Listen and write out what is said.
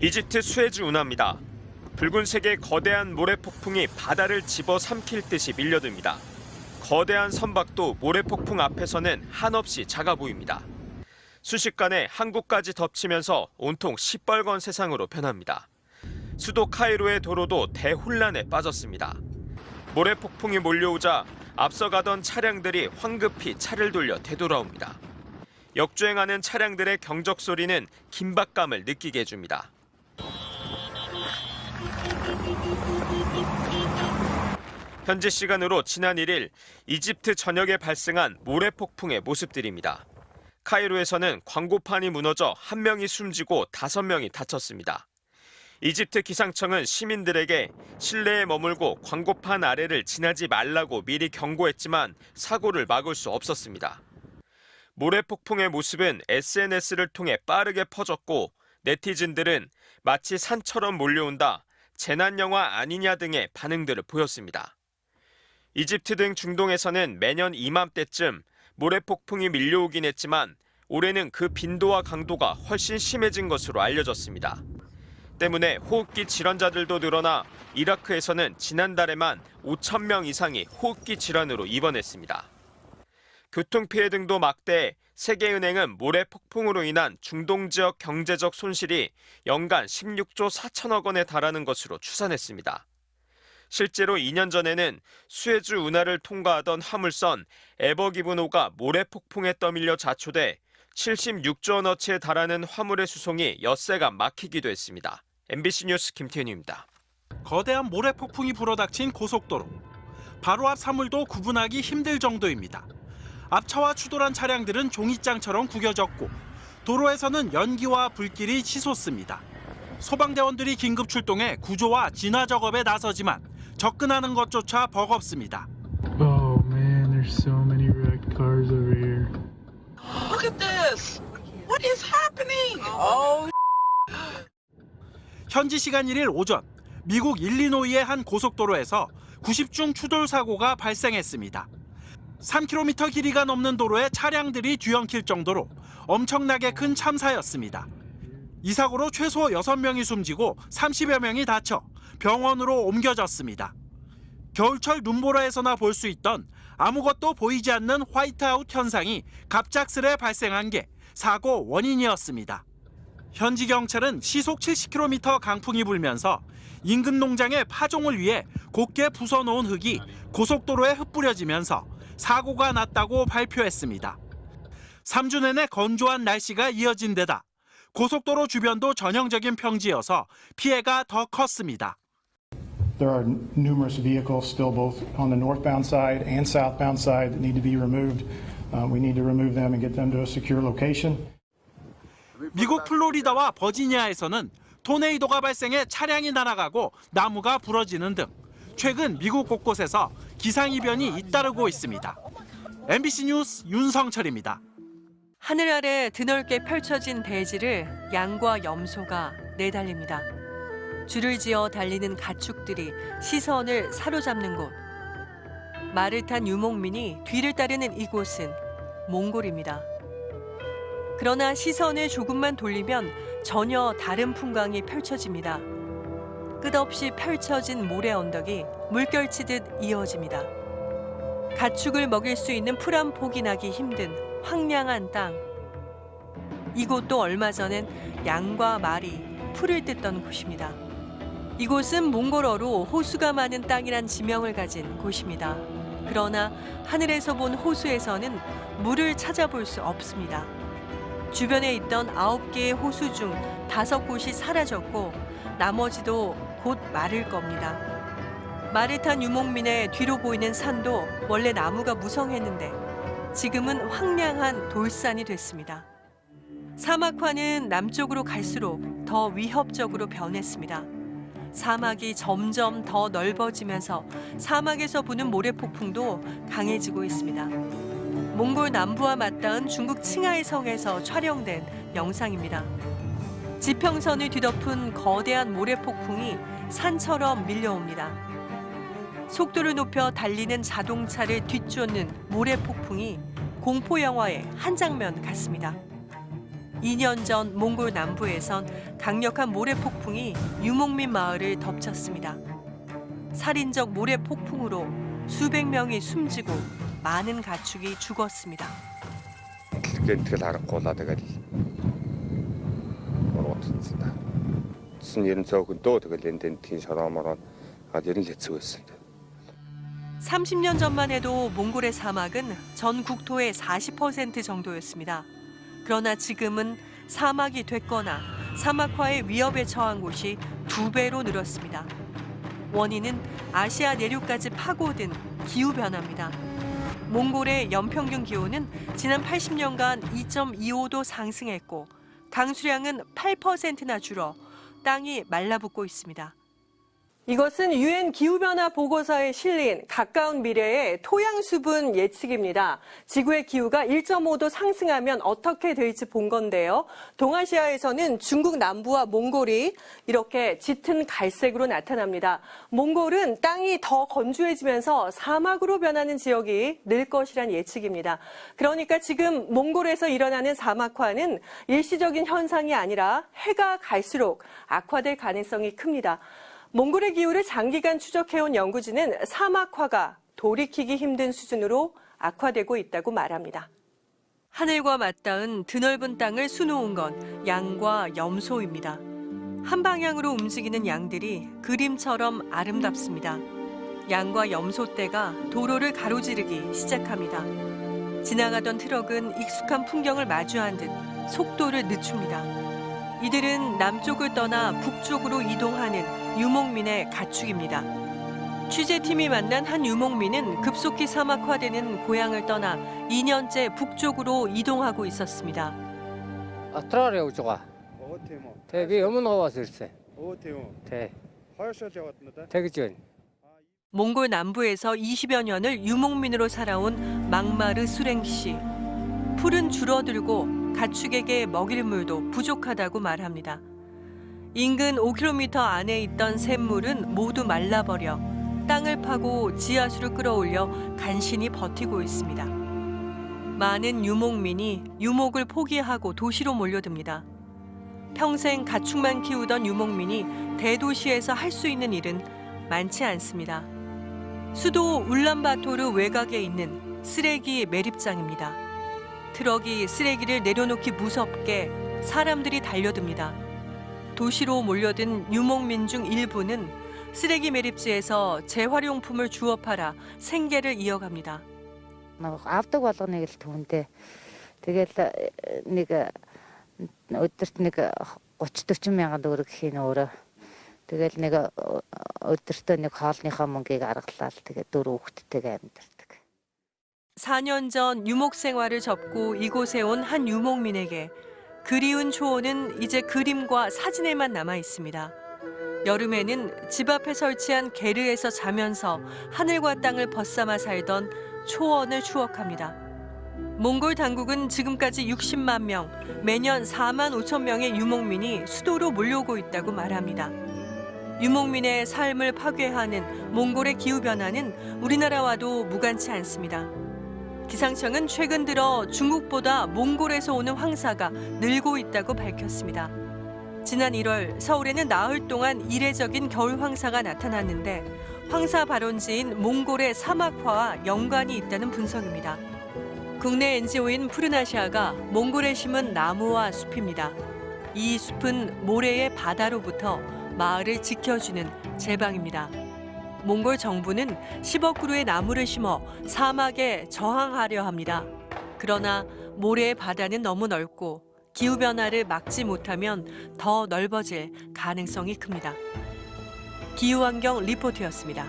이집트 수에즈 운하입니다. 붉은색의 거대한 모래폭풍이 바다를 집어삼킬 듯이 밀려듭니다. 거대한 선박도 모래폭풍 앞에서는 한없이 작아 보입니다. 순식간에 항구까지 덮치면서 온통 시뻘건 세상으로 변합니다. 수도 카이로의 도로도 대혼란에 빠졌습니다. 모래폭풍이 몰려오자 앞서가던 차량들이 황급히 차를 돌려 되돌아옵니다. 역주행하는 차량들의 경적 소리는 긴박감을 느끼게 해줍니다. 현지 시간으로 지난 1일 이집트 전역에 발생한 모래폭풍의 모습들입니다. 카이로에서는 광고판이 무너져 1명이 숨지고 5명이 다쳤습니다. 이집트 기상청은 시민들에게 실내에 머물고 광고판 아래를 지나지 말라고 미리 경고했지만 사고를 막을 수 없었습니다. 모래폭풍의 모습은 SNS를 통해 빠르게 퍼졌고 네티즌들은 마치 산처럼 몰려온다, 재난영화 아니냐 등의 반응들을 보였습니다. 이집트 등 중동에서는 매년 이맘때쯤 모래폭풍이 밀려오긴 했지만 올해는 그 빈도와 강도가 훨씬 심해진 것으로 알려졌습니다. 때문에 호흡기 질환자들도 늘어나 이라크에서는 지난달에만 5,000명 이상이 호흡기 질환으로 입원했습니다. 교통피해 등도 막대해 세계은행은 모래폭풍으로 인한 중동 지역 경제적 손실이 연간 16조 4천억 원에 달하는 것으로 추산했습니다. 실제로 2년 전에는 수에즈 운하를 통과하던 화물선 에버기브노가 모래폭풍에 떠밀려 자초돼 76조 원어치에 달하는 화물의 수송이 엿새가 막히기도 했습니다. MBC 뉴스 김태현입니다. 거대한 모래폭풍이 불어닥친 고속도로. 바로 앞 사물도 구분하기 힘들 정도입니다. 앞차와 추돌한 차량들은 종이장처럼 구겨졌고 도로에서는 연기와 불길이 치솟습니다. 소방대원들이 긴급 출동해 구조와 진화 작업에 나서지만 접근하는 것조차 버겁습니다. Oh man, there's so many wrecked cars over here. Look at this. What is happening? Oh. 현지 시간 1일 오전 미국 일리노이의 한 고속도로에서 90중 추돌 사고가 발생했습니다. 3km 길이가 넘는 도로에 차량들이 뒤엉킬 정도로 엄청나게 큰 참사였습니다. 이 사고로 최소 6명이 숨지고 30여 명이 다쳐 병원으로 옮겨졌습니다. 겨울철 눈보라에서나 볼 수 있던 아무것도 보이지 않는 화이트아웃 현상이 갑작스레 발생한 게 사고 원인이었습니다. 현지 경찰은 시속 70km 강풍이 불면서 인근 농장의 파종을 위해 곱게 부숴놓은 흙이 고속도로에 흩뿌려지면서 사고가 났다고 발표했습니다. 3주 내내 건조한 날씨가 이어진 데다 고속도로 주변도 전형적인 평지여서 피해가 더 컸습니다. There are numerous vehicles still both on the northbound side and southbound side that need to be removed. We need to remove them and get them to a secure location. 미국 플로리다와 버지니아에서는 토네이도가 발생해 차량이 날아가고 나무가 부러지는 등 최근 미국 곳곳에서 기상이변이 잇따르고 있습니다. MBC 뉴스 윤성철입니다. 하늘 아래 드넓게 펼쳐진 대지를 양과 염소가 내달립니다. 줄을 지어 달리는 가축들이 시선을 사로잡는 곳. 말을 탄 유목민이 뒤를 따르는 이곳은 몽골입니다. 그러나 시선을 조금만 돌리면 전혀 다른 풍광이 펼쳐집니다. 끝없이 펼쳐진 모래 언덕이 물결치듯 이어집니다. 가축을 먹일 수 있는 풀 한 폭이 나기 힘든 황량한 땅. 이곳도 얼마 전엔 양과 말이 풀을 뜯던 곳입니다. 이곳은 몽골어로 호수가 많은 땅이란 지명을 가진 곳입니다. 그러나 하늘에서 본 호수에서는 물을 찾아볼 수 없습니다. 주변에 있던 9개의 호수 중 5곳이 사라졌고 나머지도 곧 마를 겁니다. 말을 탄 유목민의 뒤로 보이는 산도 원래 나무가 무성했는데 지금은 황량한 돌산이 됐습니다. 사막화는 남쪽으로 갈수록 더 위협적으로 변했습니다. 사막이 점점 더 넓어지면서 사막에서 부는 모래폭풍도 강해지고 있습니다. 몽골 남부와 맞닿은 중국 칭하이 성에서 촬영된 영상입니다. 지평선을 뒤덮은 거대한 모래폭풍이 산처럼 밀려옵니다. 속도를 높여 달리는 자동차를 뒤쫓는 모래폭풍이 공포영화의 한 장면 같습니다. 2년 전 몽골 남부에선 강력한 모래 폭풍이 유목민 마을을 덮쳤습니다. 살인적 모래 폭풍으로 수백 명이 숨지고 많은 가축이 죽었습니다. тэгэл харахгүй тэгэл уруудсан. Тэсэн 90 цөөхөндөө тэгэл энд тийм шороомороо ер нь хэцүү байсан. 30년 전만 해도 몽골의 사막은 전 국토의 40% 정도였습니다. 그러나 지금은 사막이 됐거나 사막화의 위협에 처한 곳이 2배로 늘었습니다. 원인은 아시아 내륙까지 파고든 기후변화입니다. 몽골의 연평균 기온은 지난 80년간 2.25도 상승했고 강수량은 8%나 줄어 땅이 말라붙고 있습니다. 이것은 유엔 기후변화 보고서에 실린 가까운 미래의 토양 수분 예측입니다. 지구의 기후가 1.5도 상승하면 어떻게 될지 본 건데요. 동아시아에서는 중국 남부와 몽골이 이렇게 짙은 갈색으로 나타납니다. 몽골은 땅이 더 건조해지면서 사막으로 변하는 지역이 늘 것이란 예측입니다. 그러니까 지금 몽골에서 일어나는 사막화는 일시적인 현상이 아니라 해가 갈수록 악화될 가능성이 큽니다. 몽골의 기후를 장기간 추적해온 연구진은 사막화가 돌이키기 힘든 수준으로 악화되고 있다고 말합니다. 하늘과 맞닿은 드넓은 땅을 수놓은 건 양과 염소입니다. 한 방향으로 움직이는 양들이 그림처럼 아름답습니다. 양과 염소 떼가 도로를 가로지르기 시작합니다. 지나가던 트럭은 익숙한 풍경을 마주한 듯 속도를 늦춥니다. 이들은 남쪽을 떠나 북쪽으로 이동하는 유목민의 가축입니다. 취재팀이 만난 한 유목민은 급속히 사막화되는 고향을 떠나 2년째 북쪽으로 이동하고 있었습니다. Атраар явж байгаа. Оо тийм үү. Тэ би өмнө говоос ирсэн. Оо тийм үү. Тэ. Хойшоо яваад нь да. Тэгж байна. 몽골 남부에서 20여 년을 유목민으로 살아온 막마르 수랭 씨. 풀은 줄어들고 가축에게 먹일 물도 부족하다고 말합니다. 인근 5km 안에 있던 샘물은 모두 말라버려 땅을 파고 지하수를 끌어올려 간신히 버티고 있습니다. 많은 유목민이 유목을 포기하고 도시로 몰려듭니다. 평생 가축만 키우던 유목민이 대도시에서 할 수 있는 일은 많지 않습니다. 수도 울란바토르 외곽에 있는 쓰레기 매립장입니다. 트럭이 쓰레기를 내려놓기 무섭게 사람들이 달려듭니다. 도시로 몰려든 유목민 중 일부는 쓰레기 매립지에서 재활용품을 주워 팔아 생계를 이어갑니다. авдаг болгоныг л түүндээ тэгэл нэг өдөрт нэг 30-40 мянган төгрөг гэхийн өөрөө тэгэл нэг өдөртөө нэг хоолныхоо мөнгийг аргалаад тэгээ 4 хүүхэдтэйгээ амьдардаг. 4년 전 유목 생활을 접고 이곳에 온 한 유목민에게 그리운 초원은 이제 그림과 사진에만 남아 있습니다. 여름에는 집 앞에 설치한 게르에서 자면서 하늘과 땅을 벗삼아 살던 초원을 추억합니다. 몽골 당국은 지금까지 60만 명, 매년 4만 5천 명의 유목민이 수도로 몰려오고 있다고 말합니다. 유목민의 삶을 파괴하는 몽골의 기후변화는 우리나라와도 무관치 않습니다. 기상청은 최근 들어 중국보다 몽골에서 오는 황사가 늘고 있다고 밝혔습니다. 지난 1월 서울에는 나흘 동안 이례적인 겨울 황사가 나타났는데 황사 발원지인 몽골의 사막화와 연관이 있다는 분석입니다. 국내 NGO인 푸르나시아가 몽골에 심은 나무와 숲입니다. 이 숲은 모래의 바다로부터 마을을 지켜주는 제방입니다. 몽골 정부는 10억 그루의 나무를 심어 사막에 저항하려 합니다. 그러나 모래의 바다는 너무 넓고 기후변화를 막지 못하면 더 넓어질 가능성이 큽니다. 기후환경 리포트였습니다.